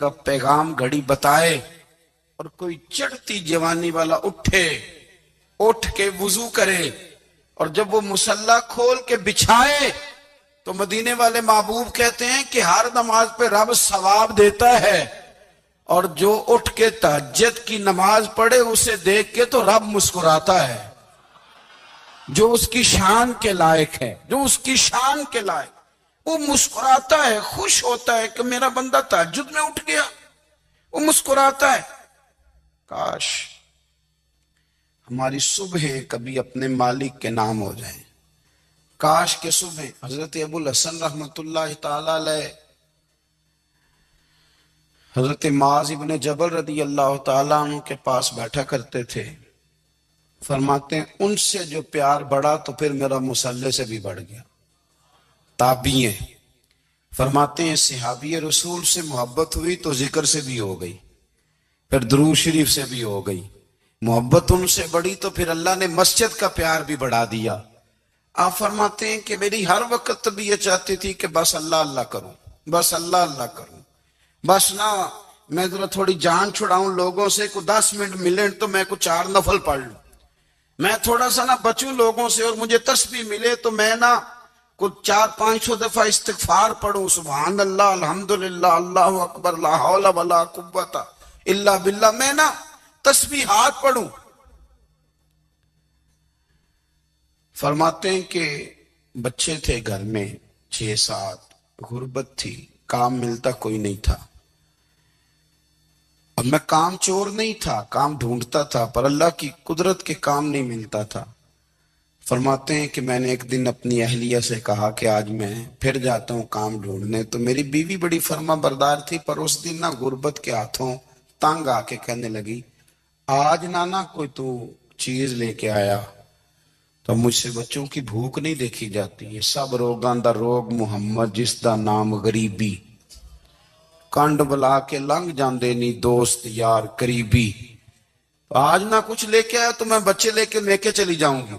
का पैगाम घड़ी बताए और कोई चढ़ती जवानी वाला उठे, उठ के वुजू करे और जब वो मुसल्ला खोल के बिछाए तो मदीने वाले महबूब कहते हैं कि हर नमाज पे रब सवाब देता है और जो उठ के तहज्जुद की नमाज पढ़े उसे देख के तो रब मुस्कुराता है। जो उसकी शान के लायक है, जो उसकी शान के लायक, वो मुस्कुराता है, खुश होता है कि मेरा बंदा तहज्जुद में उठ गया, वो मुस्कुराता है। काश हमारी सुबह कभी अपने मालिक के नाम हो जाए। काश के सुबह हजरत अबुल हसन रहमतुल्लाह ताला अलैह हजरत माज इब्ने जबल रदी अल्लाह ताला अन्हु के पास बैठा करते थे। फरमाते हैं उनसे जो प्यार बढ़ा तो फिर मेरा मुसल्ले से भी बढ़ गया। ताबीए फरमाते हैं सहाबी रसूल से मोहब्बत हुई तो जिक्र से भी हो गई, फिर दुरूद शरीफ से भी हो गई। मोहब्बत उनसे बढ़ी तो फिर अल्लाह ने मस्जिद का प्यार भी बढ़ा दिया। आप फरमाते हैं कि मेरी हर वक्त तबीयत चाहती थी कि बस अल्लाह अल्लाह करूं, बस अल्लाह अल्लाह करूं, बस ना मैं जरा थोड़ी जान छुड़ाऊं लोगों से, को 10 मिनट मिले तो मैं कुछ 4 नफल पढ़ लूं, मैं थोड़ा सा ना बचूं लोगों से और मुझे तस्बीह मिले तो मैं ना कुछ 400-500 दफा इस्तिगफार पढ़ूं, सुभान अल्लाह, अल्हम्दुलिल्लाह, अल्लाहु अकबर, ला हौला वला कुव्वता इल्ला बिल्लाह, मैं ना तस्बीहात पढ़ूं। फरमाते हैं कि बच्चे थे घर में 6-7, गुर्बत थी, काम मिलता कोई नहीं था और मैं काम चोर नहीं था, काम ढूंढता था, पर अल्लाह की कुदरत के काम नहीं मिलता था। फरमाते हैं कि मैंने एक दिन अपनी अहलिया से कहा कि आज मैं फिर जाता हूँ काम ढूंढने। तो मेरी बीवी बड़ी फर्मा बरदार थी, पर उस दिन ना गुर्बत के हाथों तंग आके कहने लगी आज नाना कोई तू चीज लेके आया। तो मुझसे बच्चों की भूख नहीं देखी जाती है। सब रोगां दा रोग मुहम्मद जिसदा नाम गरीबी, कंड बुला के लंघ जाते नी दोस्त यार करीबी। आज ना कुछ लेके आया तो मैं बच्चे लेके चली जाऊंगी।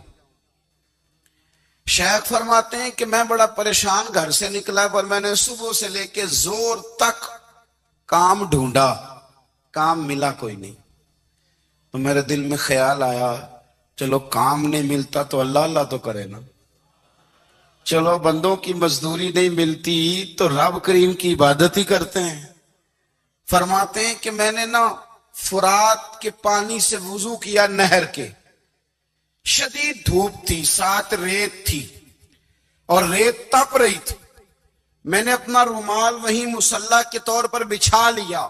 शेख फरमाते हैं कि मैं बड़ा परेशान घर से निकला, पर मैंने सुबह से लेके जोर तक काम ढूंढा, काम मिला कोई नहीं। तो मेरे दिल में ख्याल आया चलो काम नहीं मिलता तो अल्लाह अल्लाह तो करे ना, चलो बंदों की मजदूरी नहीं मिलती तो रब करीम की इबादत ही करते हैं। फरमाते हैं कि मैंने ना फुरात के पानी से वुजू किया, नहर के, शदीद धूप थी, साथ रेत थी और रेत तप रही थी। मैंने अपना रुमाल वहीं मुसल्ला के तौर पर बिछा लिया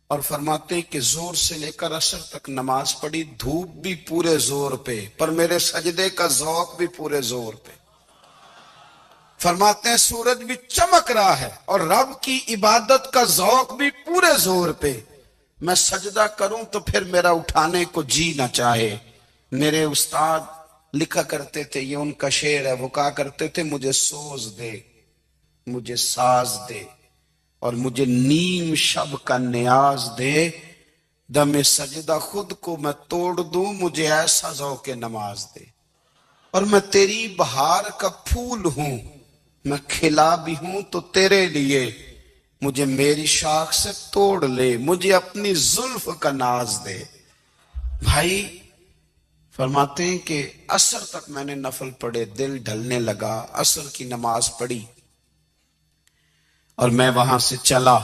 और फरमाते हैं कि जोर से लेकर असर तक नमाज पढ़ी, धूप भी पूरे जोर पे, पर मेरे सजदे का जौक भी पूरे जोर पे। फरमाते हैं सूरज भी चमक रहा है और रब की इबादत का जौक भी पूरे जोर पे। मैं सजदा करूं तो फिर मेरा उठाने को जी ना चाहे। मेरे उस्ताद लिखा करते थे, ये उनका शेर है, वो कहा करते थे मुझे सोज दे, मुझे साज दे और मुझे नीम शब का न्याज दे, दमे सजदा खुद को मैं तोड़ दूं, मुझे ऐसा ज़ौक़े नमाज दे। और मैं तेरी बहार का फूल हूं, मैं खिला भी हूं तो तेरे लिए, मुझे मेरी शाख से तोड़ ले, मुझे अपनी जुल्फ का नाज दे। भाई फरमाते हैं कि असर तक मैंने नफल पढ़े, दिल ढलने लगा, असर की नमाज पढ़ी और मैं वहां से चला।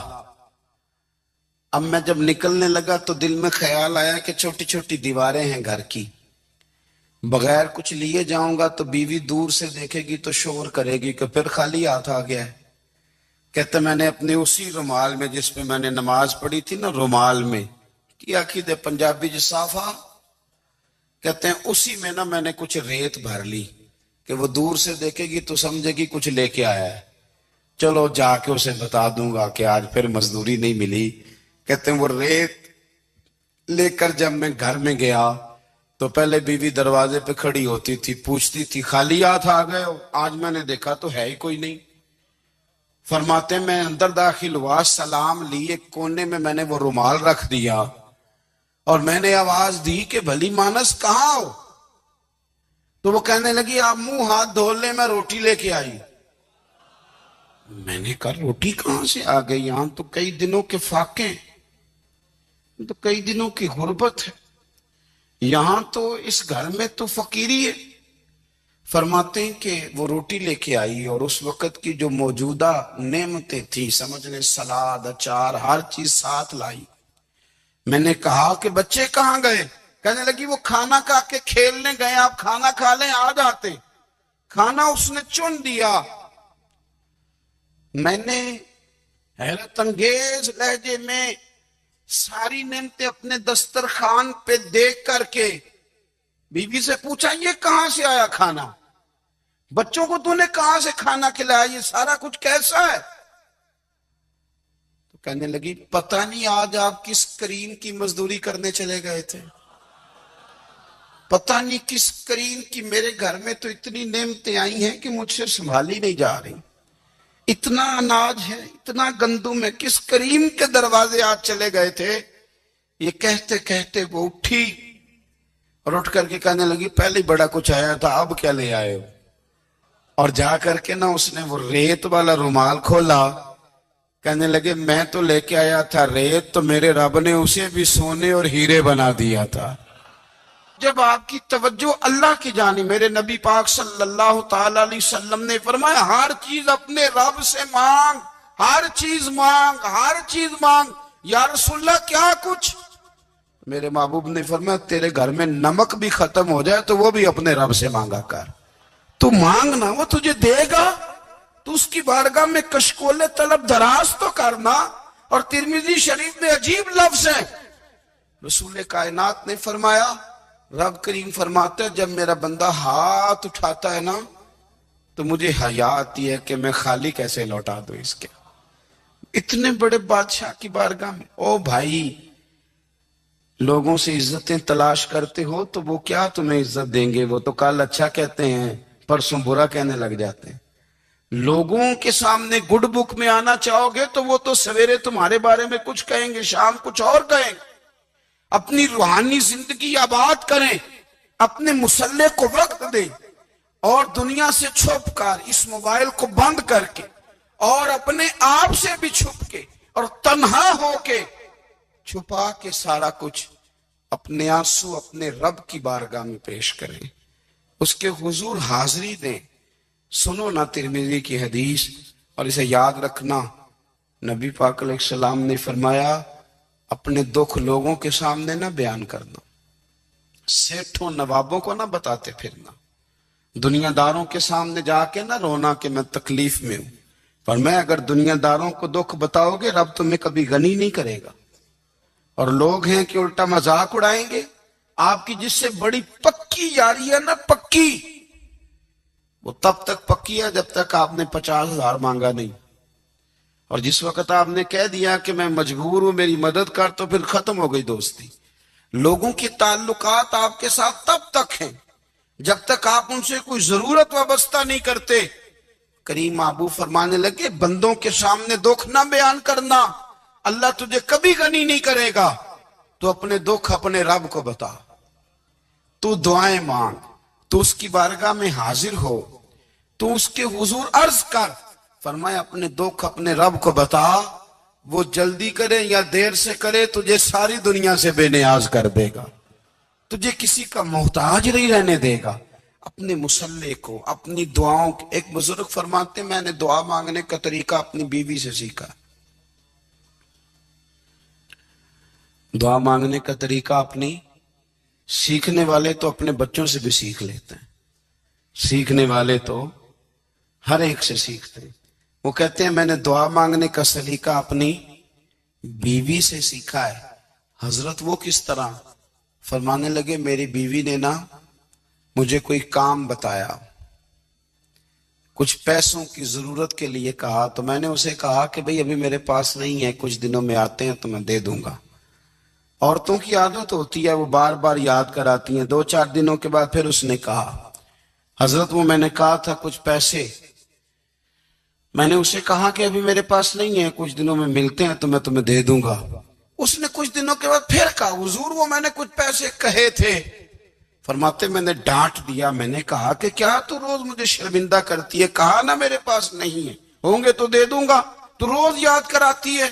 अब मैं जब निकलने लगा तो दिल में ख्याल आया कि छोटी छोटी दीवारें हैं घर की, बगैर कुछ लिए जाऊंगा तो बीवी दूर से देखेगी तो शोर करेगी कि फिर खाली हाथ आ गया है। कहते मैंने अपने उसी रुमाल में जिसपे मैंने नमाज पढ़ी थी ना, रुमाल में की आखिदे पंजाबी ज साफा, कहते हैं उसी में ना मैंने कुछ रेत भर ली कि वो दूर से देखेगी तो समझेगी कुछ लेके आया है। चलो जाके उसे बता दूंगा कि आज फिर मजदूरी नहीं मिली। कहते हैं वो रेत लेकर जब मैं घर में गया तो पहले बीवी दरवाजे पे खड़ी होती थी, पूछती थी खाली हाथ आ गए हो? आज मैंने देखा तो है ही कोई नहीं। फरमाते मैं अंदर दाखिल हुआ, सलाम ली, एक कोने में मैंने वो रुमाल रख दिया और मैंने आवाज दी कि भली मानस कहाँ हो? तो वो कहने लगी आप मुंह हाथ धो ले, मैं रोटी लेके आई। मैंने कहा रोटी कहां से आ गई, यहां तो कई दिनों के फाके, तो कई दिनों की गुर्बत है, यहां तो इस घर में तो फकीरी है। फरमाते हैं कि वो रोटी लेके आई और उस वक्त की जो मौजूदा नेमतें थी, समझ ले सलाद अचार हर चीज साथ लाई। मैंने कहा कि बच्चे कहाँ गए? कहने लगी वो खाना खा के खेलने गए, आप खाना खा लें आ जाते। खाना उसने चुन दिया। मैंने हैरत अंगेज लहजे में सारी नेमतें अपने दस्तरखान पे देख करके बीवी से पूछा, ये कहां से आया खाना? बच्चों को तूने कहां से खाना खिलाया? ये सारा कुछ कैसा है? तो कहने लगी, पता नहीं आज आप किस करीम की मजदूरी करने चले गए थे, पता नहीं किस करीम की। मेरे घर में तो इतनी नेमतें आई हैं कि मुझसे संभाली नहीं जा रही। इतना अनाज है, इतना गंदुम है, किस करीम के दरवाजे आज चले गए थे? ये कहते कहते वो उठी और उठ करके कहने लगी, पहले बड़ा कुछ आया था, अब क्या ले आए हो? और जा करके ना उसने वो रेत वाला रुमाल खोला। कहने लगे, मैं तो लेके आया था रेत, तो मेरे रब ने उसे भी सोने और हीरे बना दिया था। जब आपकी तवज्जो अल्लाह की जानी, मेरे नबी पाक सल्लल्लाहु ताला अलैहि वसल्लम ने फरमाया, हर चीज अपने रब से मांग, हर चीज मांग, हर चीज मांग। या रसूलल्लाह क्या कुछ? मेरे महबूब ने फरमाया, तेरे घर में नमक भी खत्म हो जाए तो वो भी अपने रब से मांगा कर। तू मांगना, वो तुझे देगा। तू उसकी बारगाह में कशकोले तलब दराज तो करना। और तिरमिजी शरीफ में अजीब लफ्ज है, रसूल कायनात ने फरमाया, रब करीम फरमाते हैं, जब मेरा बंदा हाथ उठाता है ना तो मुझे हया आती है कि मैं खाली कैसे लौटा दूं इसके। इतने बड़े बादशाह की बारगाह में। ओ भाई, लोगों से इज्जतें तलाश करते हो तो वो क्या तुम्हें इज्जत देंगे? वो तो कल अच्छा कहते हैं, परसों बुरा कहने लग जाते हैं। लोगों के सामने गुड बुक में आना चाहोगे तो वो तो सवेरे तुम्हारे बारे में कुछ कहेंगे, शाम कुछ और कहेंगे। अपनी रूहानी जिंदगी आबाद करें, अपने मुसल्ले को वक्त दें और दुनिया से छुप कर, इस मोबाइल को बंद करके और अपने आप से भी छुप के और तन्हा होके छुपा के सारा कुछ अपने आंसू अपने रब की बारगाह में पेश करें, उसके हुजूर हाजिरी दें। सुनो ना तिरमिजी की हदीस और इसे याद रखना। नबी पाक अलैहिस्सलाम ने फरमाया, अपने दुख लोगों के सामने ना बयान करना, सेठों नवाबों को ना बताते फिरना, दुनियादारों के सामने जाके ना रोना कि मैं तकलीफ में हूं। पर मैं अगर दुनियादारों को दुख बताओगे, रब तुम्हें कभी गनी नहीं करेगा। और लोग हैं कि उल्टा मजाक उड़ाएंगे। आपकी जिससे बड़ी पक्की यारी है ना, पक्की, वो तब तक पक्की है जब तक आपने 50,000 मांगा नहीं। और जिस वक्त आपने कह दिया कि मैं मजबूर हूं, मेरी मदद कर, तो फिर खत्म हो गई दोस्ती। लोगों के ताल्लुकात आपके साथ तब तक हैं जब तक आप उनसे कोई जरूरत वाबस्ता नहीं करते। करीम आबू फरमाने लगे, बंदों के सामने दुख ना बयान करना, अल्लाह तुझे कभी गनी नहीं करेगा। तो अपने दुख अपने रब को बता, तू दुआएं मांग, तू उसकी बारगाह में हाजिर हो, तू उसके हुजूर अर्ज कर। फरमाया, अपने दुख अपने रब को बता, वो जल्दी करे या देर से करे, तुझे सारी दुनिया से बेनियाज कर देगा, तुझे किसी का मोहताज नहीं रहने देगा। अपने मुसल्ले को, अपनी दुआओं को, एक बुजुर्ग फरमाते, मैंने दुआ मांगने का तरीका अपनी बीवी से सीखा। दुआ मांगने का तरीका अपनी, सीखने वाले तो अपने बच्चों से भी सीख लेते हैं, सीखने वाले तो हर एक से सीखते हैं। वो कहते हैं, मैंने दुआ मांगने का सलीका अपनी बीवी से सीखा है। हजरत वो किस तरह? फरमाने लगे, मेरी बीवी ने ना मुझे कोई काम बताया, कुछ पैसों की जरूरत के लिए कहा, तो मैंने उसे कहा कि भाई अभी मेरे पास नहीं है, कुछ दिनों में आते हैं तो मैं दे दूंगा। औरतों की आदत होती है, वो बार बार याद कराती हैं। 2-4 दिनों के बाद फिर उसने कहा, हजरत वो मैंने कहा था कुछ पैसे, मैंने उसे कहा कि अभी मेरे पास नहीं है, कुछ दिनों में मिलते हैं तो मैं तुम्हें दे दूंगा। उसने कुछ दिनों के बाद फिर कहा, हुजूर वो मैंने कुछ पैसे कहे थे। फरमाते, मैंने डांट दिया, मैंने कहा कि क्या तू रोज मुझे शर्मिंदा करती है, कहा ना मेरे पास नहीं है। होंगे तो दे दूंगा, तो रोज याद कराती है।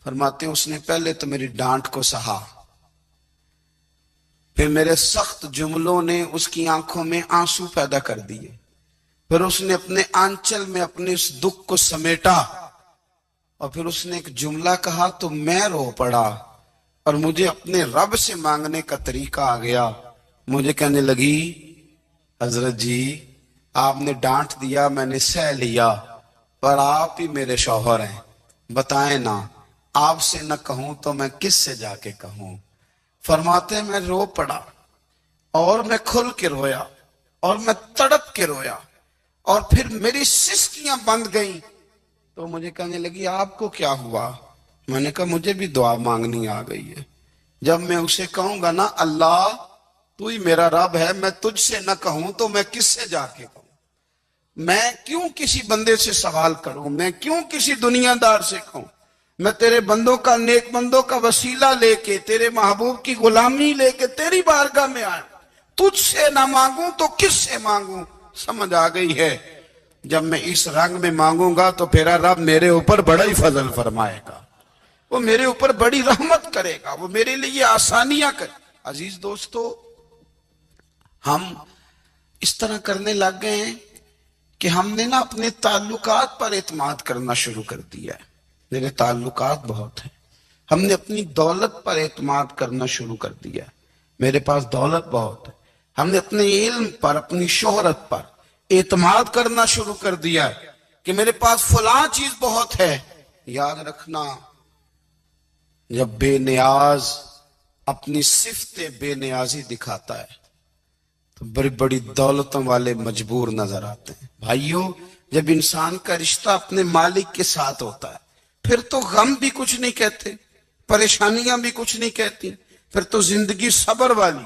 फरमाते हैं उसने पहले तो मेरी डांट को सहा, फिर मेरे सख्त जुमलों ने उसकी आंखों में आंसू पैदा कर दिए, फिर उसने अपने आंचल में अपने उस दुख को समेटा, और फिर उसने एक जुमला कहा तो मैं रो पड़ा, और मुझे अपने रब से मांगने का तरीका आ गया। मुझे कहने लगी, हजरत जी आपने डांट दिया, मैंने सह लिया, पर आप ही मेरे शौहर हैं, बताएं ना, आपसे न कहूं तो मैं किससे जाके कहूं। फरमाते हैं मैं रो पड़ा, और मैं खुल के रोया, और मैं तड़प के रोया, और फिर मेरी सिसकियां बंद गईं। तो मुझे कहने लगी आपको क्या हुआ? मैंने कहा मुझे भी दुआ मांगनी आ गई है। जब मैं उसे कहूंगा ना अल्लाह तू ही मेरा रब है, मैं तुझसे न कहूं तो मैं किससे जाके कहूं? मैं क्यों किसी बंदे से सवाल करूं? मैं क्यों किसी दुनियादार से कहूं? मैं तेरे बंदों का, नेक बंदों का वसीला लेके, तेरे महबूब की गुलामी लेके तेरी बारगाह में आया, तुझसे ना मांगूं तो किससे मांगूं? समझ आ गई है। जब मैं इस रंग में मांगूंगा तो फिर रब मेरे ऊपर बड़ा ही फजल फरमाएगा, वो मेरे ऊपर बड़ी रहमत करेगा, वो मेरे लिए आसानियां करे। अजीज दोस्तों, हम इस तरह करने लग गए हैं कि हमने ना अपने ताल्लुकात पर एतमाद करना शुरू कर दिया है। मेरे ताल्लुकात बहुत हैं। हमने अपनी दौलत पर एतमाद करना शुरू कर दिया है, मेरे पास दौलत बहुत है। हमने अपने इल्म पर, अपनी शोहरत पर एतमाद करना शुरू कर दिया है कि मेरे पास फलां चीज बहुत है। याद रखना, जब बेनियाज अपनी सिफ्ते बेनियाजी दिखाता है तो बड़ी बड़ी दौलतों वाले मजबूर नजर आते हैं। भाइयों, जब इंसान का रिश्ता अपने मालिक के साथ होता है फिर तो गम भी कुछ नहीं कहते, परेशानियां भी कुछ नहीं कहती, फिर तो जिंदगी सब्र वाली,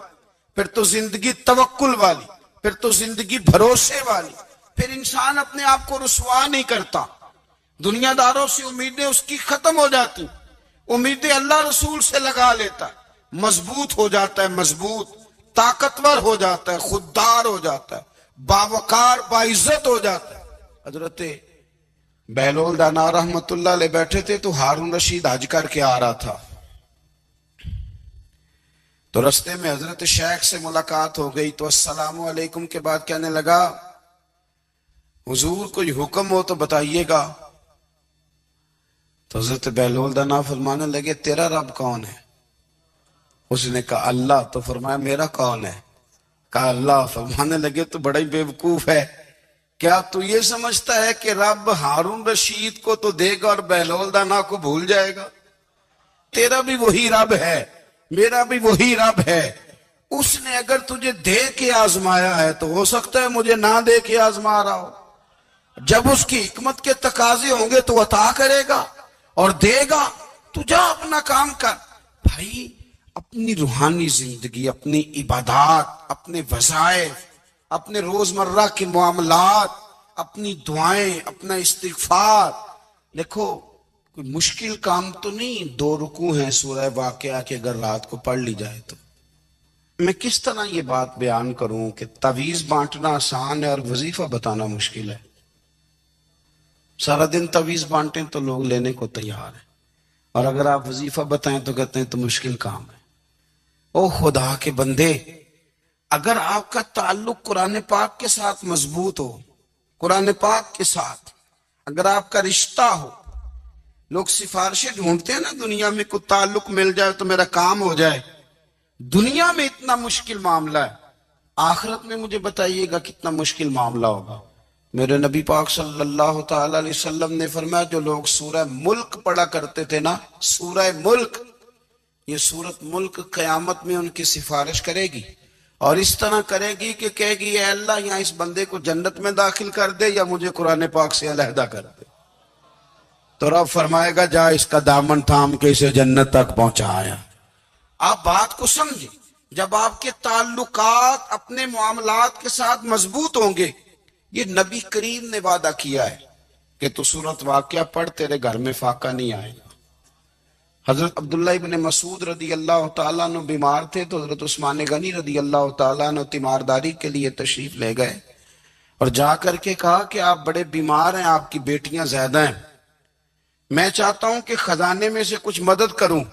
फिर तो जिंदगी तवक्कुल वाली, फिर तो जिंदगी भरोसे वाली। फिर इंसान अपने आप को रुसवा नहीं करता, दुनियादारों से उम्मीदें उसकी खत्म हो जाती, उम्मीदें अल्लाह रसूल से लगा लेता है, मजबूत हो जाता है, मजबूत, ताकतवर हो जाता है, खुददार हो जाता है, बावकार बाइज्जत हो जाता है। हजरत बहलोल दाना रहमतुल्लाह अलैह बैठे थे तो हारून रशीद हज करके आ रहा था, तो रास्ते में हजरत शेख से मुलाकात हो गई। तो अस्सलाम वालेकुम के बाद कहने लगा, हुजूर कोई हुक्म हो तो बताइएगा। तो हजरत बहलोल दाना फरमाने लगे, तेरा रब कौन है? उसने कहा अल्लाह। तो फरमाया मेरा कौन है? कहा अल्लाह। फरमाने लगे तो बड़ा ही बेवकूफ है, क्या तू ये समझता है कि रब हारून रशीद को तो देगा और बहलोल दाना को भूल जाएगा? तेरा भी वही रब है, मेरा भी वही रब है। उसने अगर तुझे दे के आजमाया है तो हो सकता है मुझे ना दे के आजमा रहा हो। जब उसकी हिकमत के तकाजे होंगे तो अता करेगा और देगा। तू जा अपना काम कर। भाई, अपनी रूहानी जिंदगी, अपनी इबादत, अपने वज़ाइफ, अपने रोजमर्रा के मामलात, अपनी दुआएं, अपना इस्तिगफार। देखो, कोई मुश्किल काम तो नहीं, 2 रुकू हैं सूरह वाक़िया के, अगर रात को पढ़ ली जाए तो। मैं किस तरह ये बात बयान करूं कि तवीज बांटना आसान है और वजीफा बताना मुश्किल है। सारा दिन तवीज बांटें तो लोग लेने को तैयार है, और अगर आप वजीफा बताएं तो कहते हैं तो मुश्किल काम है। ओ खुदा के बंदे, अगर आपका ताल्लुक कुरान पाक के साथ मजबूत हो, कुरान पाक के साथ अगर आपका रिश्ता हो, लोग सिफारिशें ढूंढते हैं ना दुनिया में, कोई ताल्लुक मिल जाए तो मेरा काम हो जाए। दुनिया में इतना मुश्किल मामला है, आखिरत में मुझे बताइएगा कितना मुश्किल मामला होगा। मेरे नबी पाक सल्लल्लाहु ताला अलैहि वसल्लम ने फरमाया, जो लोग सूरह मुल्क पढ़ा करते थे ना, सूरह मुल्क, ये सूरत मुल्क कयामत में उनकी सिफारिश करेगी, और इस तरह करेगी कि कहेगी, ए अल्लाह, यहाँ इस बंदे को जन्नत में दाखिल कर दे या मुझे कुरान पाक से अलहदा कर दे। तो रब फरमाएगा, जा इसका दामन थाम के इसे जन्नत तक पहुंचाया। आप बात को समझे, जब आपके ताल्लुकात अपने मामलात के साथ मजबूत होंगे, ये नबी करीम ने वादा किया है कि तू सूरत वाक़िया पढ़, तेरे घर में फाका नहीं आएगा। हजरत अब्दुल्ला इब्न मसूद रदी अल्लाह तआला अन्हु बीमार थे, तो हजरत उस्मान गनी रदी अल्लाह तआला अन्हु तीमारदारी के लिए तशरीफ ले गए। और जाकर के कहा कि आप बड़े बीमार हैं, आपकी बेटियां ज्यादा हैं, मैं चाहता हूं कि खजाने में से कुछ मदद करूं।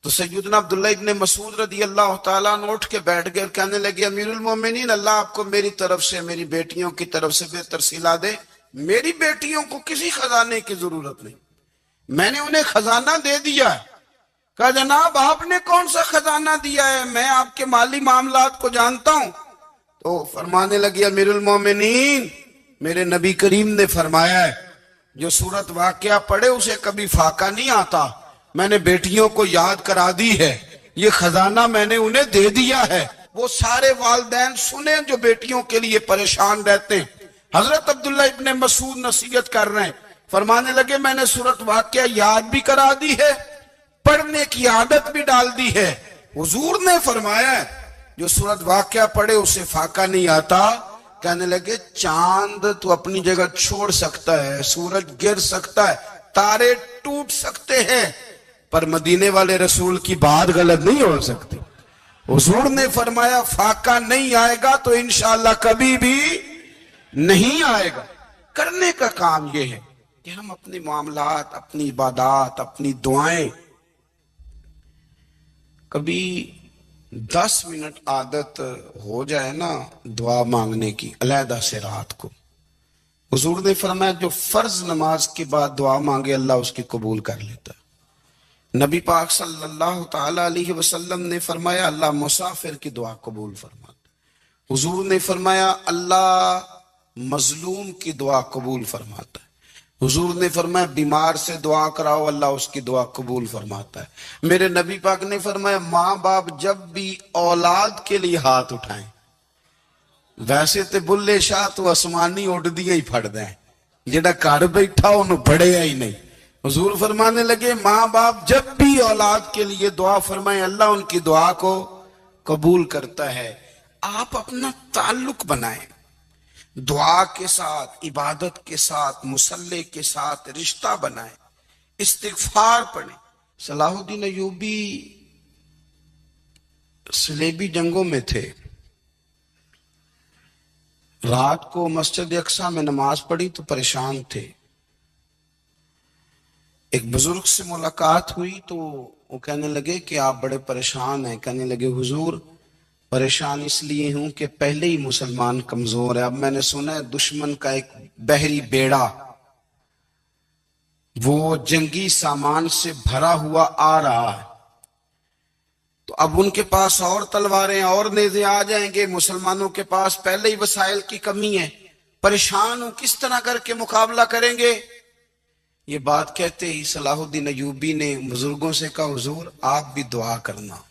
तो सैयदना अब्दुल्ला इब्ने मसूद रदी अल्लाह तआला अन्हु उठ के बैठ गए और कहने लगे, अमीरुल मोमिनीन, अल्लाह आपको मेरी तरफ से, मेरी बेटियों की तरफ से बेहतर सिला दे। मेरी बेटियों को किसी खजाने की जरूरत नहीं, मैंने उन्हें खजाना दे दिया है। कहा, जनाब आपने कौन सा खजाना दिया है, मैं आपके माली मामलात को जानता हूं। तो फरमाने लगी, अमीरुल मोमिनीन, मेरे नबी करीम ने फरमाया है, जो सूरत वाकया पढ़े उसे कभी फाका नहीं आता। मैंने बेटियों को याद करा दी है, ये खजाना मैंने उन्हें दे दिया है। वो सारे वालिदैन सुने जो बेटियों के लिए परेशान रहते हैं। हजरत अब्दुल्ला इब्ने मसूद नसीहत कर रहे हैं, फरमाने लगे, मैंने सूरत वाकया याद भी करा दी है, पढ़ने की आदत भी डाल दी है। हुजूर ने फरमाया है, जो सूरत वाकया पढ़े उसे फाका नहीं आता। कहने लगे, चांद तो अपनी जगह छोड़ सकता है, सूरज गिर सकता है, तारे टूट सकते हैं, पर मदीने वाले रसूल की बात गलत नहीं हो सकती। हुजूर ने फरमाया फाका नहीं आएगा तो इंशाअल्लाह कभी भी नहीं आएगा। करने का काम यह है कि हम अपने मामलात, अपनी इबादत, अपनी दुआएं, कभी 10 मिनट आदत हो जाए ना दुआ मांगने की अलहदा से रात को। हुजूर ने फरमाया जो फर्ज नमाज के बाद दुआ मांगे अल्लाह उसकी कबूल कर लेता है। नबी पाक सल्लल्लाहु ताला अलैहि वसल्लम ने फरमाया अल्लाह मुसाफिर की दुआ कबूल फरमाता है। हुजूर ने फरमाया अल्लाह मजलूम की दुआ कबूल फरमाता है। हुजूर ने फरमाया बीमार से दुआ कराओ अल्लाह उसकी दुआ कबूल फरमाता है। मेरे नबी पाक ने फरमाया माँ बाप जब भी औलाद के लिए हाथ उठाएं, वैसे तो बुल्ले शाह तो आसमानी उड़दियां ही फड़ दें, जेड़ा घर बैठा उन्होंने बढ़िया ही नहीं। हुजूर फरमाने लगे माँ बाप जब भी औलाद के लिए दुआ फरमाएं अल्लाह उनकी दुआ को कबूल करता है। आप अपना ताल्लुक बनाएं दुआ के साथ, इबादत के साथ, मुसल्ले के साथ रिश्ता बनाएं, इस्तिगफार पढ़ें। सलाहुद्दीन अय्यूबी सलेबी जंगों में थे, रात को मस्जिद अक्सा में नमाज पढ़ी तो परेशान थे। एक बुजुर्ग से मुलाकात हुई तो वो कहने लगे कि आप बड़े परेशान हैं। कहने लगे हुजूर परेशान इसलिए हूं कि पहले ही मुसलमान कमजोर है, अब मैंने सुना है दुश्मन का एक बहरी बेड़ा वो जंगी सामान से भरा हुआ आ रहा है, तो अब उनके पास और तलवारें और नेज़े आ जाएंगे, मुसलमानों के पास पहले ही वसाइल की कमी है, परेशान हूं किस तरह करके मुकाबला करेंगे। ये बात कहते ही सलाहुद्दीन अय्यूबी ने बुजुर्गों से कहा हुजूर आप भी दुआ करना,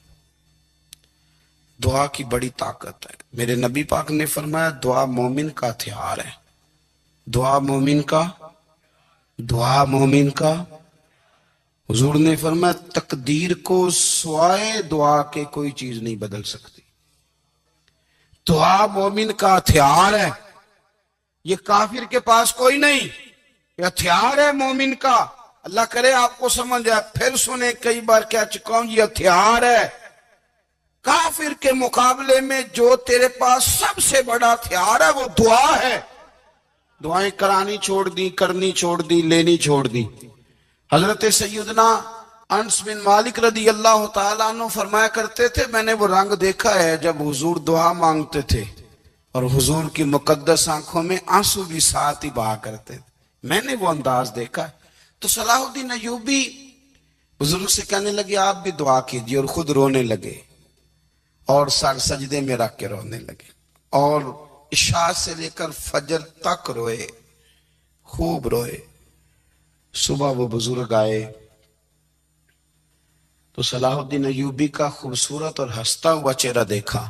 दुआ की बड़ी ताकत है। मेरे नबी पाक ने फरमाया दुआ मोमिन का हथियार है, दुआ मोमिन का, दुआ मोमिन का। हुजूर ने फरमाया तकदीर को स्वाए दुआ के कोई चीज नहीं बदल सकती। दुआ मोमिन का हथियार है, ये काफिर के पास कोई नहीं, ये हथियार है मोमिन का। अल्लाह करे आपको समझ आए, फिर सुने कई बार कह चुका हूं ये हथियार है। काफिर के मुकाबले में जो तेरे पास सबसे बड़ा हथियार है वो दुआ है। दुआएं करानी छोड़ दी, करनी छोड़ दी, लेनी छोड़ दी। हजरत सैयदना अनस बिन मालिक रदी अल्लाह तआला अन्हु फरमाया करते थे मैंने वो रंग देखा है जब हुजूर दुआ मांगते थे और हुजूर की मुकद्दस आंखों में आंसू भी साथ ही बहा करते थे, मैंने वो अंदाज देखा। तो सलाहुद्दीन अय्यूबी बुजुर्ग से कहने लगे आप भी दुआ कीजिए, और खुद रोने लगे और सर सजदे में रख के रोने लगे और इशा से लेकर फजर तक रोए, खूब रोए। सुबह वो बुजुर्ग आए तो सलाहुद्दीन अय्यूबी का खूबसूरत और हंसता हुआ चेहरा देखा।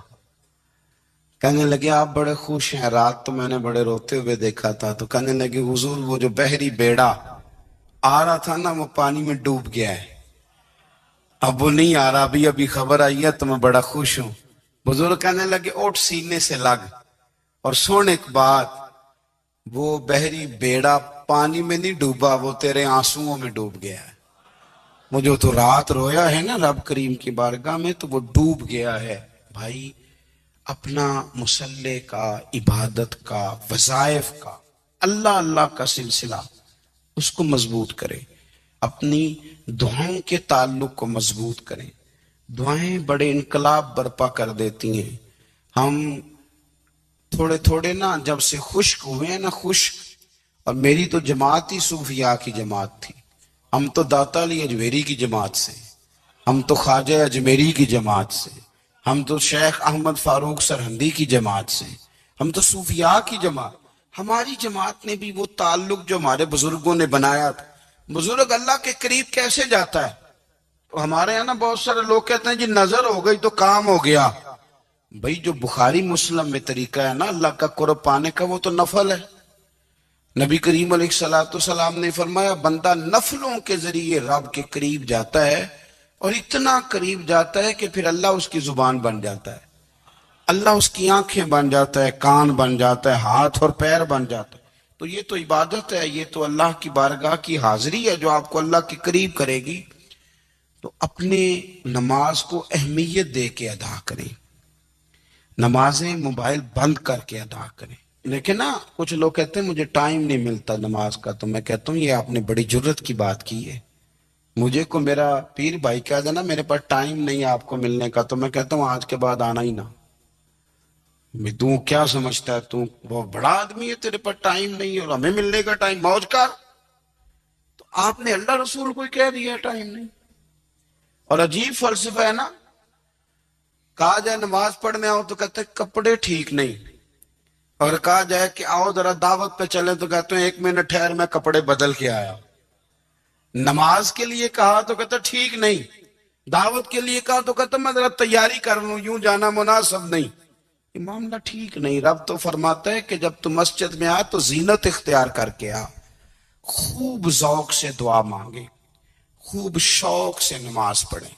कहने लगे आप बड़े खुश हैं, रात तो मैंने बड़े रोते हुए देखा था। तो कहने लगे हुजूर वो जो बहरी बेड़ा आ रहा था ना वो पानी में डूब गया है, अब वो नहीं आ रहा, अभी अभी खबर आई है तो मैं बड़ा खुश हूं। बुजुर्ग कहने लगे उठ सीने से लग और सुन एक बात, वो बहरी बेड़ा पानी में नहीं डूबा, वो तेरे आंसुओं में डूब गया है। वो जो तो रात रोया है ना रब करीम की बारगाह में तो वो डूब गया है। भाई अपना मुसल्ले का, इबादत का, वज़ाइफ का, अल्लाह अल्लाह का सिलसिला उसको मजबूत करें। अपनी दुआओं के ताल्लुक को मजबूत करें। दुआएं बड़े इनकलाब बर्पा कर देती हैं। हम थोड़े थोड़े ना जब से खुश्क हुए हैं ना, खुश्क, और मेरी तो जमात ही सूफिया की जमात थी। हम तो दाता अली अजमेरी की जमात से, हम तो ख्वाजा अजमेरी की जमात से, हम तो शेख अहमद फारूक सरहंदी की जमात से, हम तो सूफिया की जमात। हमारी जमात ने भी वो ताल्लुक जो हमारे बुजुर्गों ने बनाया था। बुजुर्ग अल्लाह के करीब कैसे जाता है? तो हमारे यहाँ ना बहुत सारे लोग कहते हैं जी नजर हो गई तो काम हो गया। भाई जो बुखारी मुस्लिम में तरीका है ना अल्लाह का कुर्ब पाने का, वो तो नफल है। नबी करीम अलैहिस्सलाम ने फरमाया बंदा नफलों के जरिए रब के करीब जाता है, और इतना करीब जाता है कि फिर अल्लाह उसकी जुबान बन जाता है, अल्लाह उसकी आंखें बन जाता है, कान बन जाता है, हाथ और पैर बन जाता है। तो ये तो इबादत है, ये तो अल्लाह की बारगाह की हाजिरी है जो आपको अल्लाह के करीब करेगी। तो अपने नमाज को अहमियत दे के अदा करें। नमाजें मोबाइल बंद करके अदा करें। लेकिन ना कुछ लोग कहते हैं मुझे टाइम नहीं मिलता नमाज का, तो मैं कहता हूँ ये आपने बड़ी जुर्रत की बात की है। मुझे को मेरा पीर भाई कह देना मेरे पास टाइम नहीं है आपको मिलने का, तो मैं कहता हूँ आज के बाद आना ही ना। मैं तू क्या समझता है, तू बहुत बड़ा आदमी है, तेरे पास टाइम नहीं है और हमें मिलने का टाइम, मौज कर। तो आपने अल्लाह रसूल को कह दिया टाइम नहीं। और अजीब फलसफा है ना, कहा जाए नमाज पढ़ने आओ तो कहते कपड़े ठीक नहीं, और कहा जाए कि आओ जरा दावत पे चले तो कहते हैं 1 मिनट ठहर मैं कपड़े बदल के आया। नमाज के लिए कहा तो कहते ठीक नहीं, दावत के लिए कहा तो कहते मैं जरा तैयारी कर लूं, यूं जाना मुनासिब नहीं। ये मामला ठीक नहीं। रब तो फरमाता है कि जब तू मस्जिद में आ तो जीनत इख्तियार करके आ, खूब जौक से दुआ मांगे, खूब शौक से नमाज पढ़े,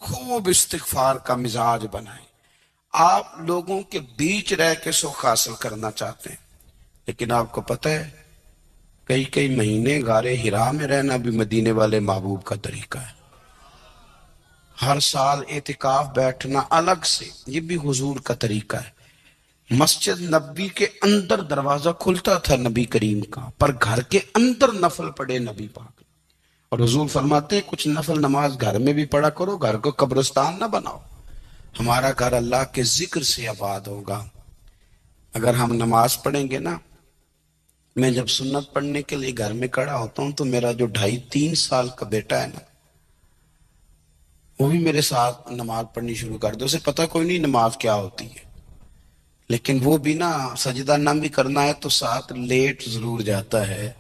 खूब इस्तिगफार का मिजाज बनाए। आप लोगों के बीच रह के सुख हासिल करना चाहते हैं, लेकिन आपको पता है कई कई महीने गारे हिरा में रहना भी मदीने वाले महबूब का तरीका है। हर साल एतिकाफ बैठना अलग से, ये भी हुजूर का तरीका है। मस्जिद नबी के अंदर दरवाजा खुलता था नबी करीम का, पर घर के अंदर नफल पढ़े नबी पाक। और हुजूर फरमाते हैं कुछ नफल नमाज घर में भी पढ़ा करो, घर को कब्रिस्तान ना बनाओ। हमारा घर अल्लाह के जिक्र से आबाद होगा अगर हम नमाज पढ़ेंगे ना। मैं जब सुन्नत पढ़ने के लिए घर में खड़ा होता हूं तो मेरा जो 2.5-3 साल का बेटा है ना, वो भी मेरे साथ नमाज पढ़नी शुरू कर दो। उसे पता कोई नहीं नमाज क्या होती है, लेकिन वो भी ना सजदा ना भी करना है तो साथ लेट जरूर जाता है।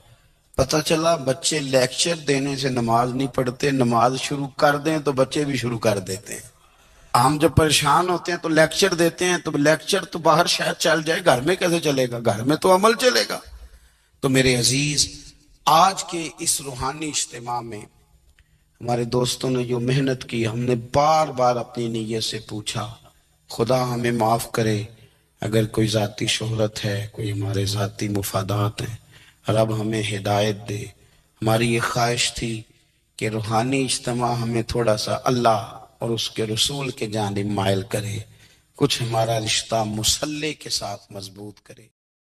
पता चला बच्चे लेक्चर देने से नमाज नहीं पढ़ते, नमाज शुरू कर दें तो बच्चे भी शुरू कर देते हैं। हम जब परेशान होते हैं तो लेक्चर देते हैं, तो लेक्चर तो बाहर शायद चल जाए, घर में कैसे चलेगा? घर में तो अमल चलेगा। तो मेरे अजीज, आज के इस रूहानी इज्तिमा में हमारे दोस्तों ने जो मेहनत की, हमने बार बार अपनी नीयत से पूछा खुदा हमें माफ करे अगर कोई जाती शोहरत है, कोई हमारे जाती मुफादात हैं, रब हमें हिदायत दे। हमारी ये ख्वाहिश थी कि रूहानी इज्तिमा हमें थोड़ा सा अल्लाह और उसके रसूल के जानिब माइल करे, कुछ हमारा रिश्ता मुसल्ले के साथ मजबूत करे।